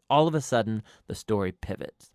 all of a sudden the story pivots.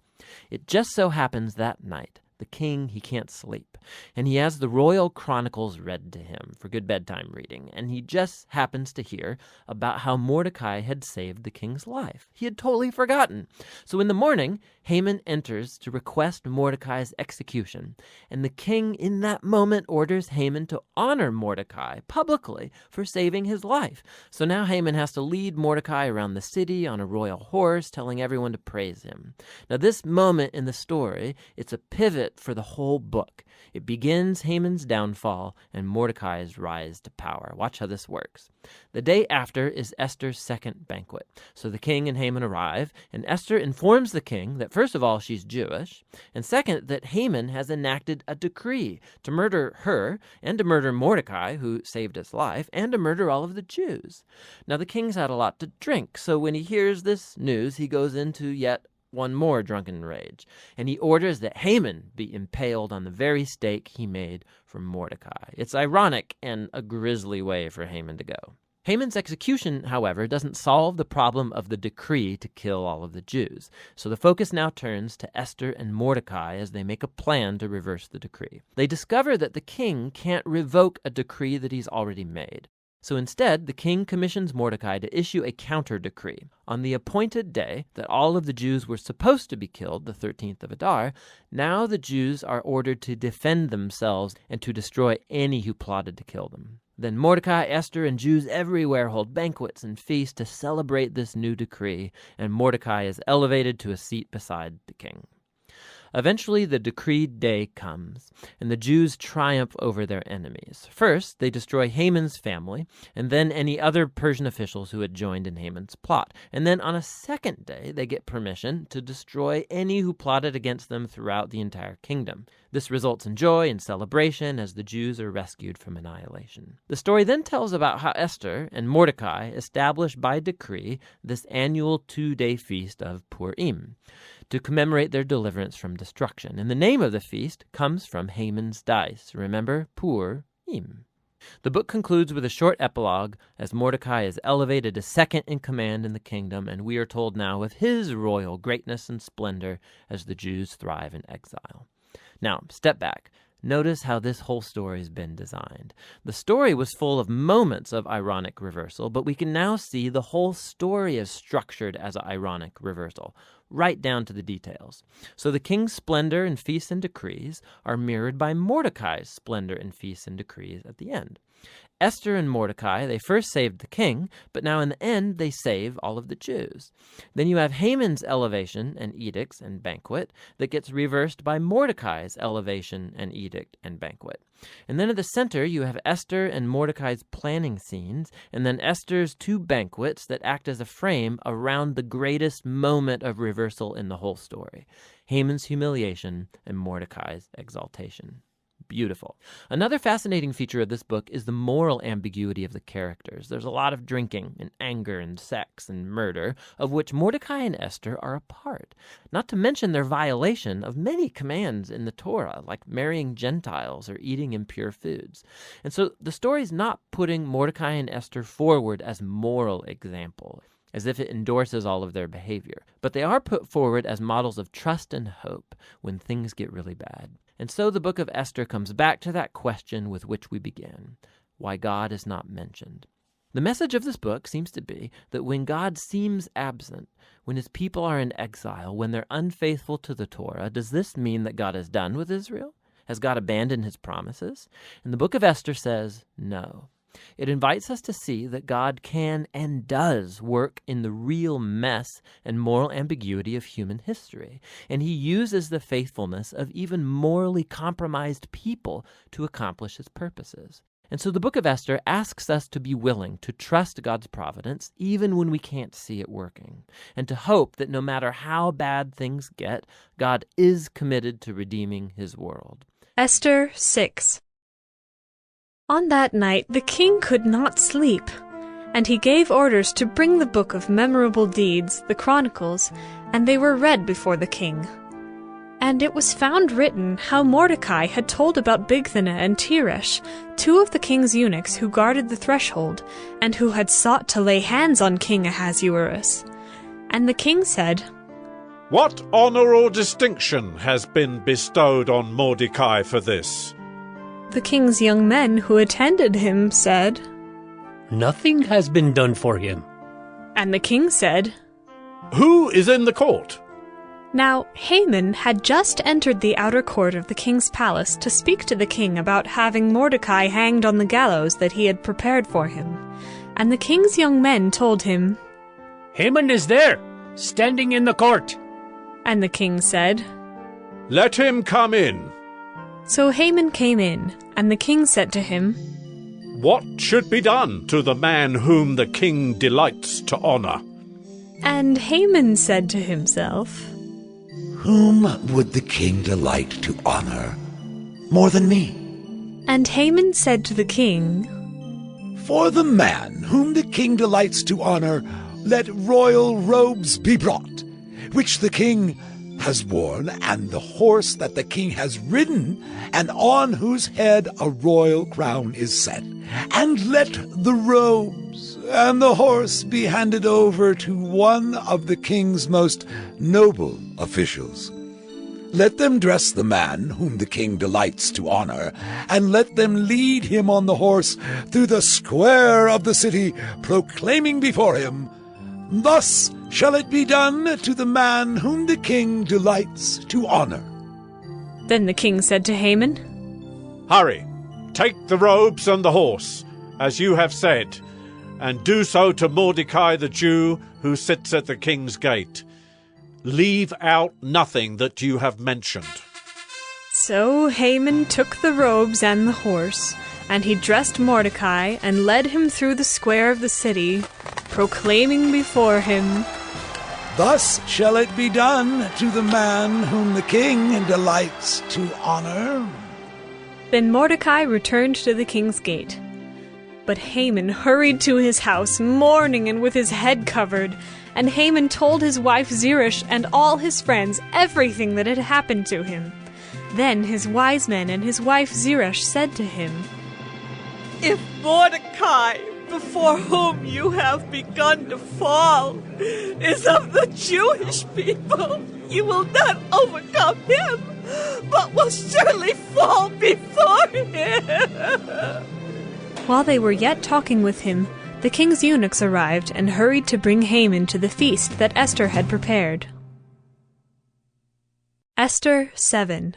It just so happens that night, the king, he can't sleep, and he has the royal chronicles read to him for good bedtime reading, and he just happens to hear about how Mordecai had saved the king's life. He had totally forgotten. So in the morning, Haman enters to request Mordecai's execution, and the king in that moment orders Haman to honor Mordecai publicly for saving his life. So now Haman has to lead Mordecai around the city on a royal horse, telling everyone to praise him. Now this moment in the story, it's a pivot for the whole book. It begins Haman's downfall and Mordecai's rise to power. Watch how this works. The day after is Esther's second banquet. So the king and Haman arrive, and Esther informs the king that first of all, she's Jewish, and second, that Haman has enacted a decree to murder her and to murder Mordecai, who saved his life, and to murder all of the Jews. Now the king's had a lot to drink, so when he hears this news, he goes into yet one more drunken rage, and he orders that Haman be impaled on the very stake he made for Mordecai. It's ironic and a grisly way for Haman to go. Haman's execution, however, doesn't solve the problem of the decree to kill all of the Jews. So the focus now turns to Esther and Mordecai as they make a plan to reverse the decree. They discover that the king can't revoke a decree that he's already made. So instead, the king commissions Mordecai to issue a counter-decree. On the appointed day that all of the Jews were supposed to be killed, the 13th of Adar, now the Jews are ordered to defend themselves and to destroy any who plotted to kill them. Then Mordecai, Esther, and Jews everywhere hold banquets and feasts to celebrate this new decree, and Mordecai is elevated to a seat beside the king. Eventually, the decreed day comes, and the Jews triumph over their enemies. First, they destroy Haman's family, and then any other Persian officials who had joined in Haman's plot. And then on a second day, they get permission to destroy any who plotted against them throughout the entire kingdom. This results in joy and celebration as the Jews are rescued from annihilation. The story then tells about how Esther and Mordecai established by decree this annual 2-day feast of Purim to commemorate their deliverance from destruction. And the name of the feast comes from Haman's dice. Remember, Purim. The book concludes with a short epilogue as Mordecai is elevated to second in command in the kingdom, and we are told now of his royal greatness and splendor as the Jews thrive in exile. Now, step back. Notice how this whole story has been designed. The story was full of moments of ironic reversal, but we can now see the whole story is structured as an ironic reversal, right down to the details. So the king's splendor and feasts and decrees are mirrored by Mordecai's splendor and feasts and decrees at the end. Esther and Mordecai, they first saved the king, but now in the end they save all of the Jews. Then you have Haman's elevation and edicts and banquet that gets reversed by Mordecai's elevation and edict and banquet. And then at the center you have Esther and Mordecai's planning scenes, and then Esther's 2 banquets that act as a frame around the greatest moment of reversal in the whole story: Haman's humiliation and Mordecai's exaltation. Beautiful. Another fascinating feature of this book is the moral ambiguity of the characters. There's a lot of drinking and anger and sex and murder, of which Mordecai and Esther are a part. Not to mention their violation of many commands in the Torah, like marrying Gentiles or eating impure foods. And so the story's not putting Mordecai and Esther forward as moral example, as if it endorses all of their behavior. But they are put forward as models of trust and hope when things get really bad. And so the book of Esther comes back to that question with which we began: why God is not mentioned. The message of this book seems to be that when God seems absent, when his people are in exile, when they're unfaithful to the Torah, does this mean that God is done with Israel? Has God abandoned his promises? And the book of Esther says no. It invites us to see that God can and does work in the real mess and moral ambiguity of human history, and he uses the faithfulness of even morally compromised people to accomplish his purposes. And so the book of Esther asks us to be willing to trust God's providence even when we can't see it working, and to hope that no matter how bad things get, God is committed to redeeming his world. Esther 6. On that night the king could not sleep, and he gave orders to bring the book of memorable deeds, the Chronicles, and they were read before the king. And it was found written how Mordecai had told about Bigthana and Teresh, 2 of the king's eunuchs who guarded the threshold, and who had sought to lay hands on King Ahasuerus. And the king said, "What honor or distinction has been bestowed on Mordecai for this?" The king's young men who attended him said, "Nothing has been done for him." And the king said, "Who is in the court?" Now Haman had just entered the outer court of the king's palace to speak to the king about having Mordecai hanged on the gallows that he had prepared for him. And the king's young men told him, "Haman is there, standing in the court." And the king said, "Let him come in." So Haman came in, and the king said to him, "What should be done to the man whom the king delights to honor?" And Haman said to himself, Whom would the king delight to honor more than me? And Haman said to the king, For the man whom the king delights to honor, let royal robes be brought, which the king has worn, and the horse that the king has ridden, and on whose head a royal crown is set. And let the robes and the horse be handed over to one of the king's most noble officials. Let them dress the man whom the king delights to honor, and let them lead him on the horse through the square of the city, proclaiming before him, Thus shall it be done to the man whom the king delights to honor." Then the king said to Haman, "Hurry, take the robes and the horse, as you have said, and do so to Mordecai the Jew, who sits at the king's gate. Leave out nothing that you have mentioned." So Haman took the robes and the horse, and he dressed Mordecai and led him through the square of the city, proclaiming before him, Thus shall it be done to the man whom the king delights to honor. Then Mordecai returned to the king's gate. But Haman hurried to his house, mourning and with his head covered. And Haman told his wife Zeresh and all his friends everything that had happened to him. Then his wise men and his wife Zeresh said to him, If Mordecai, before whom you have begun to fall, is of the Jewish people, you will not overcome him, but will surely fall before him." While they were yet talking with him, the king's eunuchs arrived and hurried to bring Haman to the feast that Esther had prepared. Esther 7.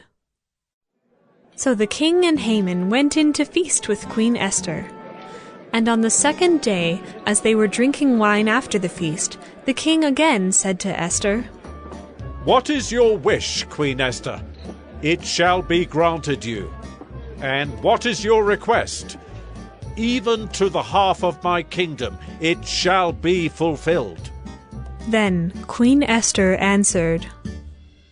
So the king and Haman went in to feast with Queen Esther. And on the second day, as they were drinking wine after the feast, the king again said to Esther, "What is your wish, Queen Esther? It shall be granted you. And what is your request? Even to the half of my kingdom it shall be fulfilled." Then Queen Esther answered,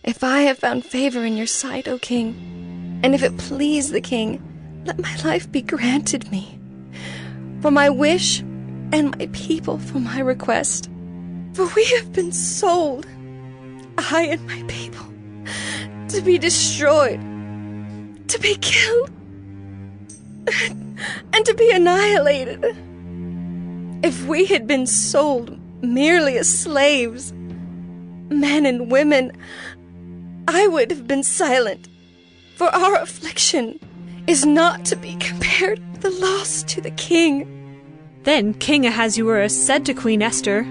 If I have found favor in your sight, O king, and if it please the king, let my life be granted me, for my wish, and my people for my request. For we have been sold, I and my people, to be destroyed, to be killed, and to be annihilated. If we had been sold merely as slaves, men and women, I would have been silent, for our affliction is not to be compared with the loss to the king. Then King Ahasuerus said to Queen Esther,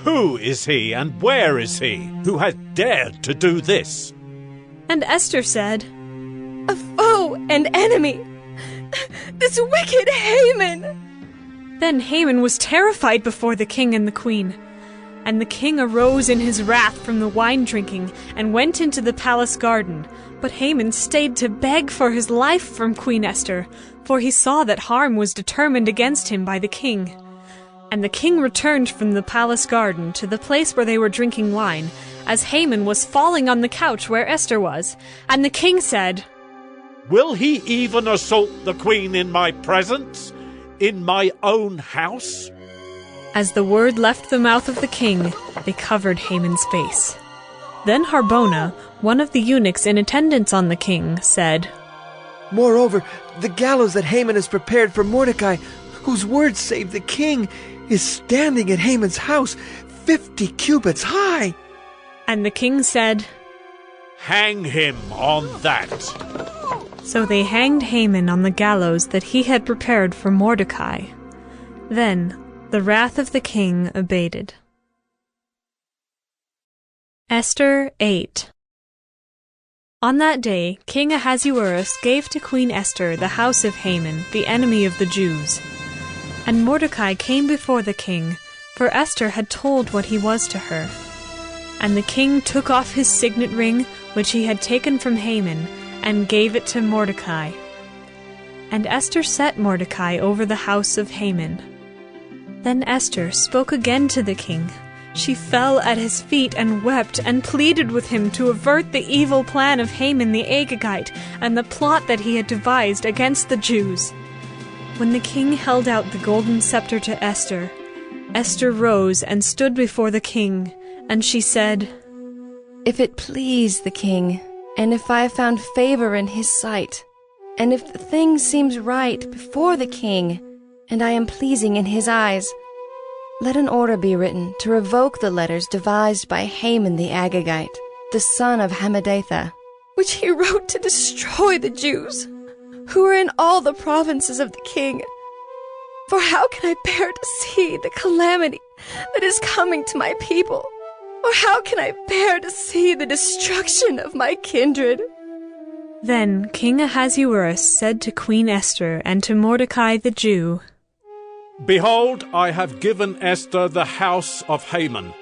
Who is he and where is he who has dared to do this? And Esther said, A foe and enemy, this wicked Haman. Then Haman was terrified before the king and the queen. And the king arose in his wrath from the wine drinking and went into the palace garden. But Haman stayed to beg for his life from Queen Esther, for he saw that harm was determined against him by the king. And the king returned from the palace garden to the place where they were drinking wine, as Haman was falling on the couch where Esther was. And the king said, Will he even assault the queen in my presence, in my own house? As the word left the mouth of the king, they covered Haman's face. Then Harbona, one of the eunuchs in attendance on the king, said, Moreover, the gallows that Haman has prepared for Mordecai, whose word saved the king, is standing at Haman's house. 50 cubits high. And the king said, Hang him on that. So they hanged Haman on the gallows that he had prepared for Mordecai. Then the wrath of the king abated. Esther 8. On that day, King Ahasuerus gave to Queen Esther the house of Haman, the enemy of the Jews. And Mordecai came before the king, for Esther had told what he was to her. And the king took off his signet ring, which he had taken from Haman, and gave it to Mordecai. And Esther set Mordecai over the house of Haman. Then Esther spoke again to the king. She fell at his feet and wept, and pleaded with him to avert the evil plan of Haman the Agagite, and the plot that he had devised against the Jews. When the king held out the golden scepter to Esther, Esther rose and stood before the king, and she said, If it please the king, and if I have found favor in his sight, and if the thing seems right before the king, and I am pleasing in his eyes, let an order be written to revoke the letters devised by Haman the Agagite, the son of Hammedatha, which he wrote to destroy the Jews, who are in all the provinces of the king. For how can I bear to see the calamity that is coming to my people? Or how can I bear to see the destruction of my kindred? Then King Ahasuerus said to Queen Esther and to Mordecai the Jew, Behold, I have given Esther the house of Haman,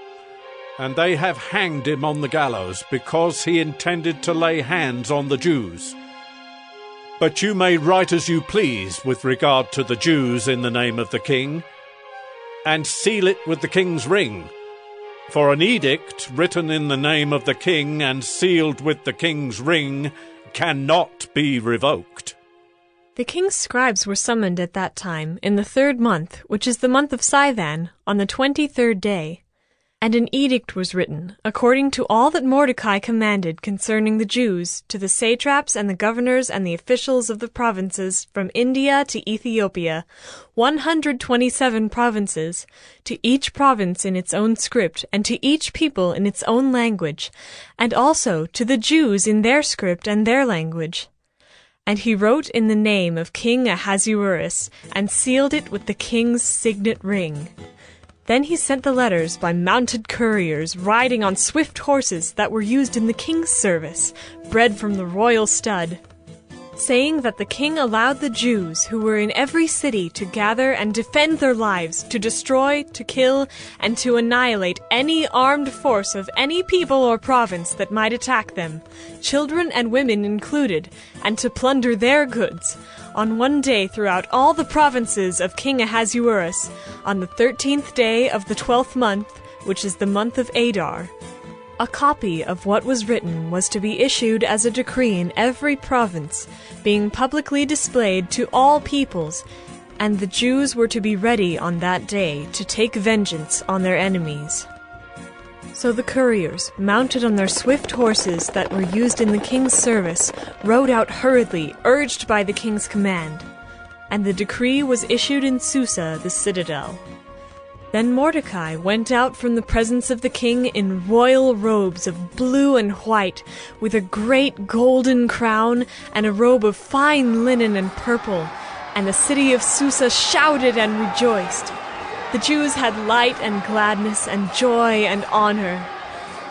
and they have hanged him on the gallows, because he intended to lay hands on the Jews. But you may write as you please with regard to the Jews in the name of the king, and seal it with the king's ring. For an edict written in the name of the king and sealed with the king's ring cannot be revoked. The king's scribes were summoned at that time, in the 3rd month, which is the month of Sivan, on the 23rd day. And an edict was written, according to all that Mordecai commanded concerning the Jews, to the satraps and the governors and the officials of the provinces, from India to Ethiopia, 127 provinces, to each province in its own script, and to each people in its own language, and also to the Jews in their script and their language. And he wrote in the name of King Ahasuerus, and sealed it with the king's signet ring. Then he sent the letters by mounted couriers riding on swift horses that were used in the king's service, bred from the royal stud, saying that the king allowed the Jews who were in every city to gather and defend their lives, to destroy, to kill, and to annihilate any armed force of any people or province that might attack them, children and women included, and to plunder their goods, on one day throughout all the provinces of King Ahasuerus, on the 13th day of the 12th month, which is the month of Adar. A copy of what was written was to be issued as a decree in every province, being publicly displayed to all peoples, and the Jews were to be ready on that day to take vengeance on their enemies. So the couriers, mounted on their swift horses that were used in the king's service, rode out hurriedly, urged by the king's command. And the decree was issued in Susa, the citadel. Then Mordecai went out from the presence of the king in royal robes of blue and white, with a great golden crown and a robe of fine linen and purple, and the city of Susa shouted and rejoiced. The Jews had light and gladness and joy and honor.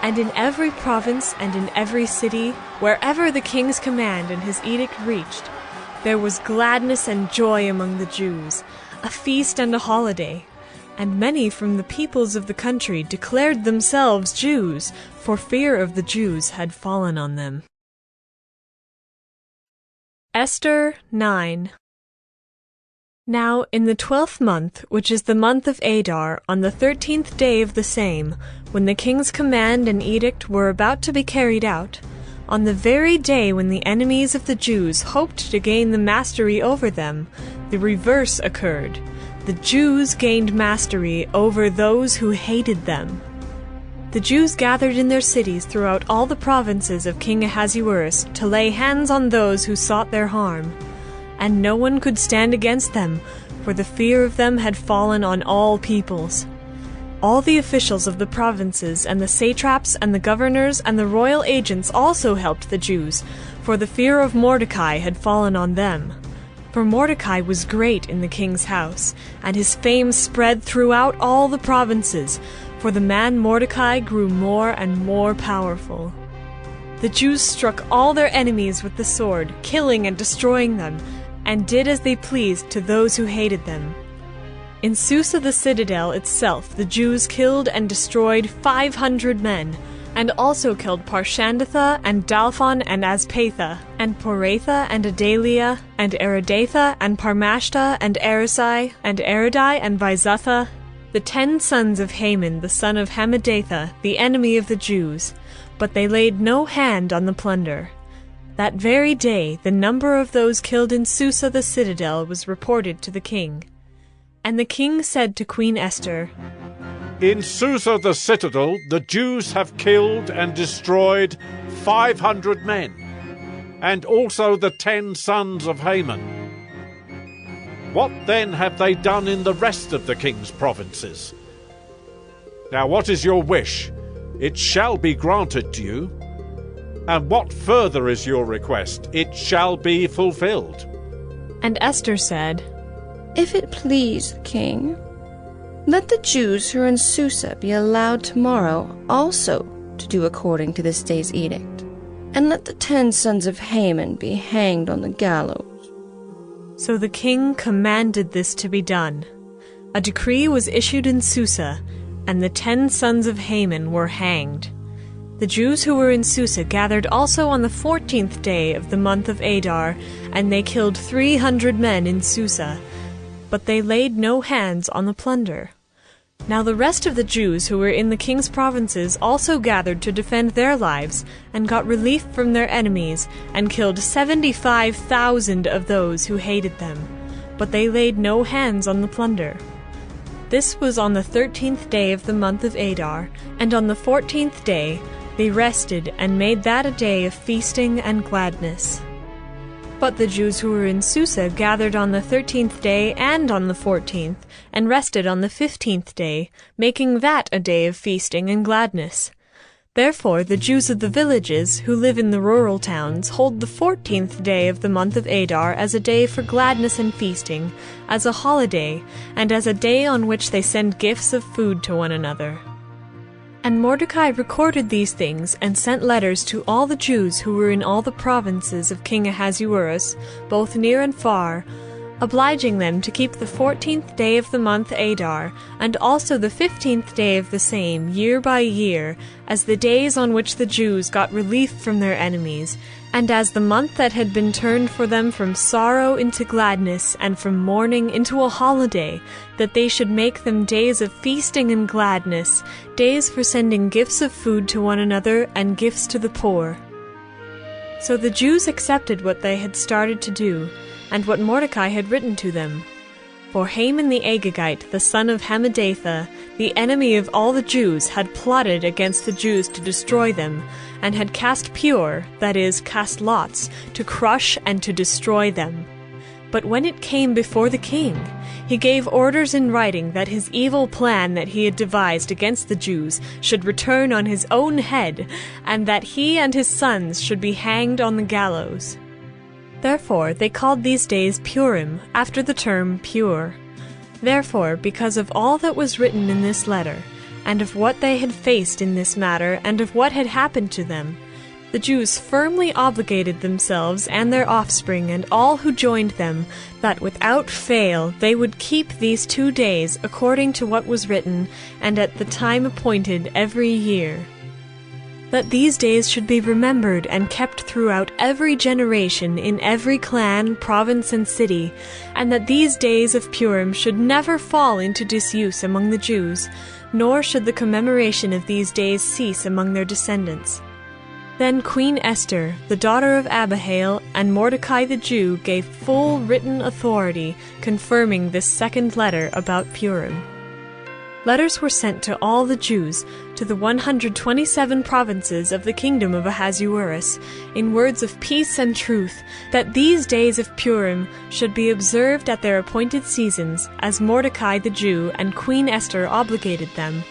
And in every province and in every city, wherever the king's command and his edict reached, there was gladness and joy among the Jews, a feast and a holiday. And many from the peoples of the country declared themselves Jews, for fear of the Jews had fallen on them. Esther 9. Now in the 12th month, which is the month of Adar, on the 13th day of the same, when the king's command and edict were about to be carried out, on the very day when the enemies of the Jews hoped to gain the mastery over them, the reverse occurred. The Jews gained mastery over those who hated them. The Jews gathered in their cities throughout all the provinces of King Ahasuerus to lay hands on those who sought their harm. And no one could stand against them, for the fear of them had fallen on all peoples. All the officials of the provinces and the satraps and the governors and the royal agents also helped the Jews, for the fear of Mordecai had fallen on them. For Mordecai was great in the king's house, and his fame spread throughout all the provinces, for the man Mordecai grew more and more powerful. The Jews struck all their enemies with the sword, killing and destroying them, and did as they pleased to those who hated them. In Susa the citadel itself the Jews killed and destroyed 500 men, and also killed Parshandatha and Dalphon and Aspatha, and Poratha and Adalia, and Aridatha and Parmashta and Arisai, and Aridai and Vizatha, the 10 sons of Haman the son of Hammedatha, the enemy of the Jews, but they laid no hand on the plunder. That very day the number of those killed in Susa the citadel was reported to the king. And the king said to Queen Esther, In Susa the citadel the Jews have killed and destroyed 500 men, and also the 10 sons of Haman. What then have they done in the rest of the king's provinces? Now what is your wish? It shall be granted to you. And what further is your request? It shall be fulfilled. And Esther said, If it please the king, let the Jews who are in Susa be allowed tomorrow also to do according to this day's edict, and let the 10 sons of Haman be hanged on the gallows. So the king commanded this to be done. A decree was issued in Susa, and the 10 sons of Haman were hanged. The Jews who were in Susa gathered also on the 14th day of the month of Adar, and they killed 300 men in Susa, but they laid no hands on the plunder. Now the rest of the Jews who were in the king's provinces also gathered to defend their lives, and got relief from their enemies, and killed 75,000 of those who hated them, but they laid no hands on the plunder. This was on the 13th day of the month of Adar, and on the 14th day they rested and made that a day of feasting and gladness. But the Jews who were in Susa gathered on the 13th day and on the 14th, and rested on the 15th day, making that a day of feasting and gladness. Therefore the Jews of the villages, who live in the rural towns, hold the 14th day of the month of Adar as a day for gladness and feasting, as a holiday, and as a day on which they send gifts of food to one another. And Mordecai recorded these things, and sent letters to all the Jews who were in all the provinces of King Ahasuerus, both near and far, obliging them to keep the 14th day of the month Adar, and also the 15th day of the same, year by year, as the days on which the Jews got relief from their enemies, and as the month that had been turned for them from sorrow into gladness, and from mourning into a holiday, that they should make them days of feasting and gladness, days for sending gifts of food to one another, and gifts to the poor. So the Jews accepted what they had started to do, and what Mordecai had written to them. For Haman the Agagite, the son of Hammedatha, the enemy of all the Jews, had plotted against the Jews to destroy them, and had cast pure, that is, cast lots, to crush and to destroy them. But when it came before the king, he gave orders in writing that his evil plan that he had devised against the Jews should return on his own head, and that he and his sons should be hanged on the gallows. Therefore they called these days Purim, after the term pure. Therefore, because of all that was written in this letter, and of what they had faced in this matter, and of what had happened to them, the Jews firmly obligated themselves and their offspring and all who joined them, that without fail they would keep these 2 days according to what was written, and at the time appointed every year. That these days should be remembered and kept throughout every generation in every clan, province, and city, and that these days of Purim should never fall into disuse among the Jews, nor should the commemoration of these days cease among their descendants. Then Queen Esther, the daughter of Abihail, and Mordecai the Jew gave full written authority confirming this second letter about Purim. letters were sent to all the Jews, to the 127 provinces of the kingdom of Ahasuerus, in words of peace and truth, that these days of Purim should be observed at their appointed seasons, as Mordecai the Jew and Queen Esther obligated them,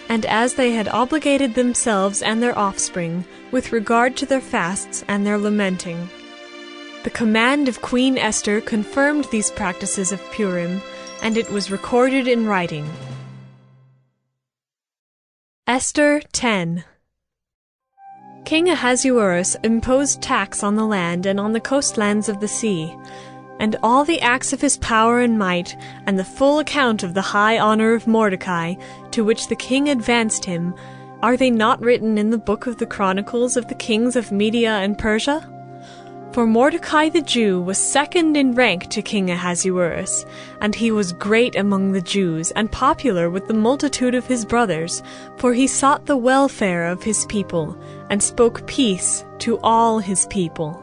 and as they had obligated themselves and their offspring, with regard to their fasts and their lamenting. The command of Queen Esther confirmed these practices of Purim, and it was recorded in writing. Esther 10. King Ahasuerus imposed tax on the land and on the coastlands of the sea, and all the acts of his power and might, and the full account of the high honor of Mordecai, to which the king advanced him, are they not written in the book of the Chronicles of the kings of Media and Persia? For Mordecai the Jew was second in rank to King Ahasuerus, and he was great among the Jews, and popular with the multitude of his brothers, for he sought the welfare of his people, and spoke peace to all his people.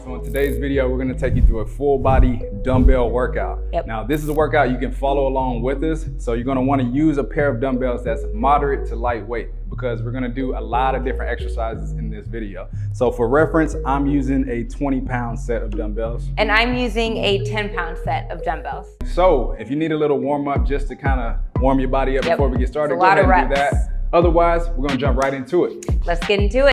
So in today's video, we're gonna take you through a full body dumbbell workout. Now, this is a workout you can follow along with us. So you're gonna wanna use a pair of dumbbells that's moderate to lightweight because we're gonna do a lot of different exercises in this video. So for reference, I'm using a 20-pound set of dumbbells. And I'm using a 10-pound set of dumbbells. So if you need a little warm up just to kind of warm your body up before we get started, go ahead and do that. Otherwise, we're gonna jump right into it. Let's get into it.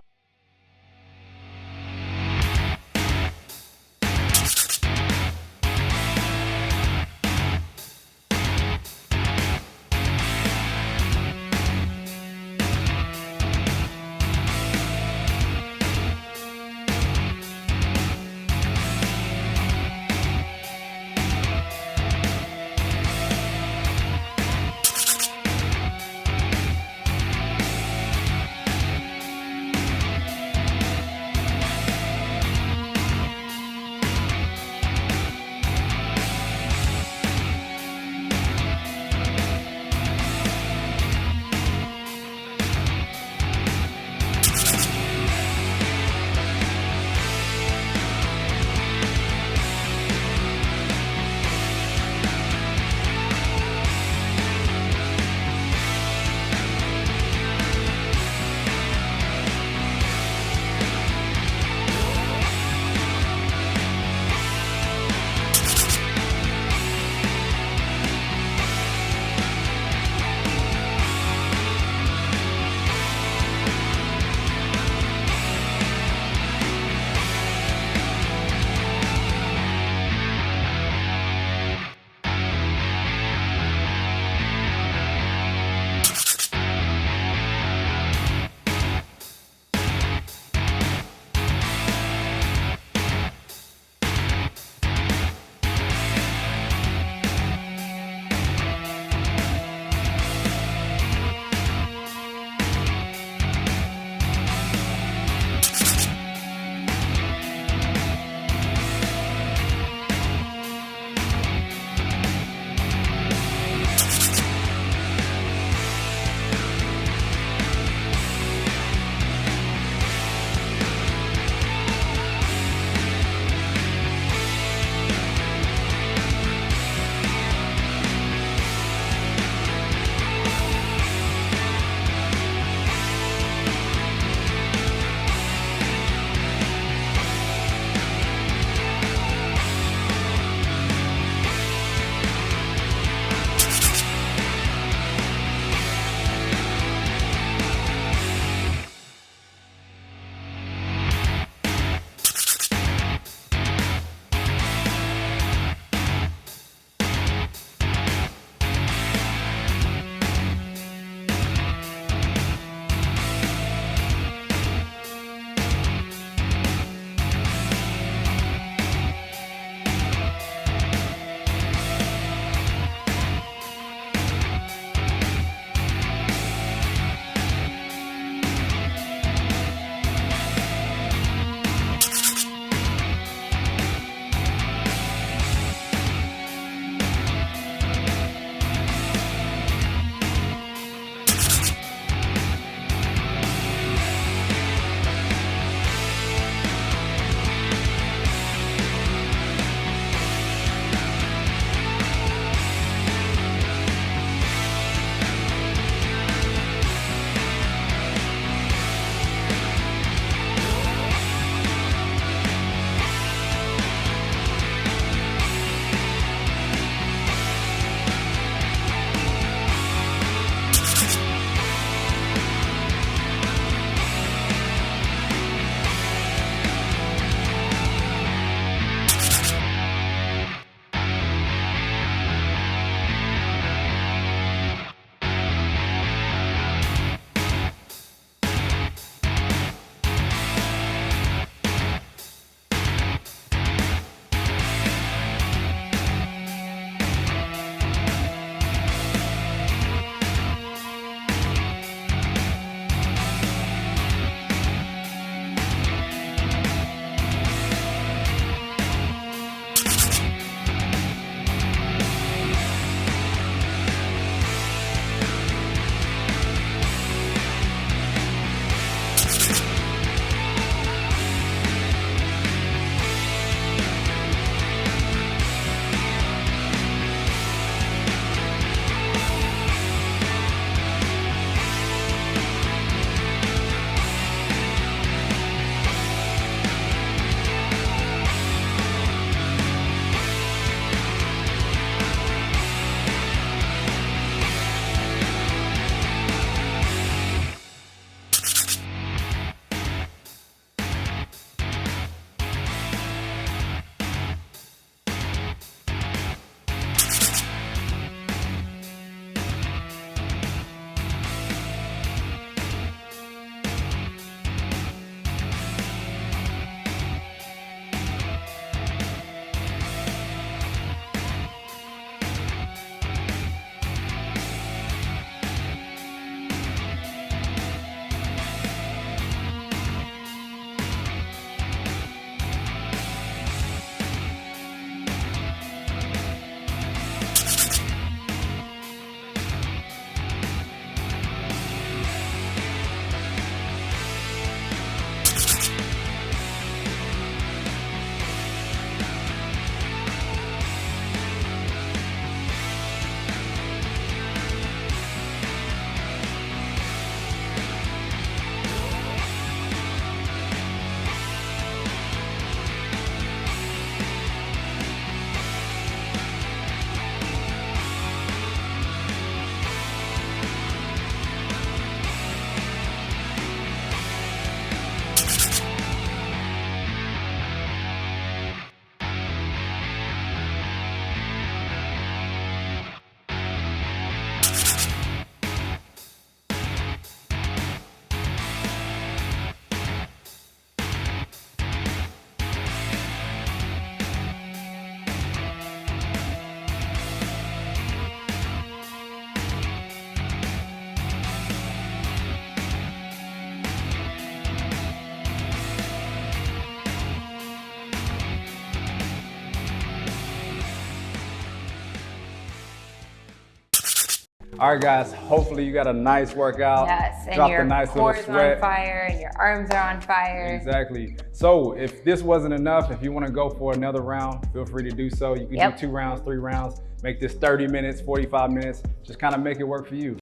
All right, guys, hopefully you got a nice workout. Yes, and dropped your a nice little core is sweat. on fire and your arms are on fire. Exactly. So if this wasn't enough, if you want to go for another round, feel free to do so. You can do 2 rounds, 3 rounds, make this 30 minutes, 45 minutes, just kind of make it work for you.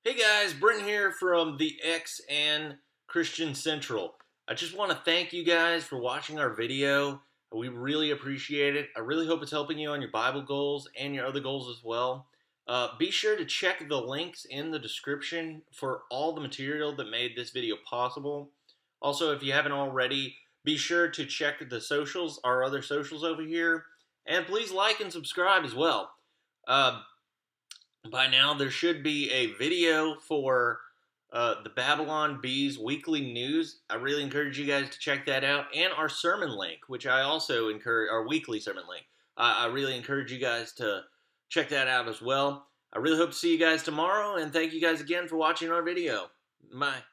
Hey guys, Brent here from the X and Christian Central. I just want to thank you guys for watching our video. We really appreciate it. I really hope it's helping you on your Bible goals and your other goals as well. Be sure to check the links in the description for all the material that made this video possible. Also, if you haven't already, be sure to check the socials, our other socials over here. And please like and subscribe as well. By now, there should be a video for the Babylon Bees weekly news. I really encourage you guys to check that out. And our sermon link, which I also encourage, our weekly sermon link. I really encourage you guys to check that out as well. I really hope to see you guys tomorrow. And thank you guys again for watching our video. Bye.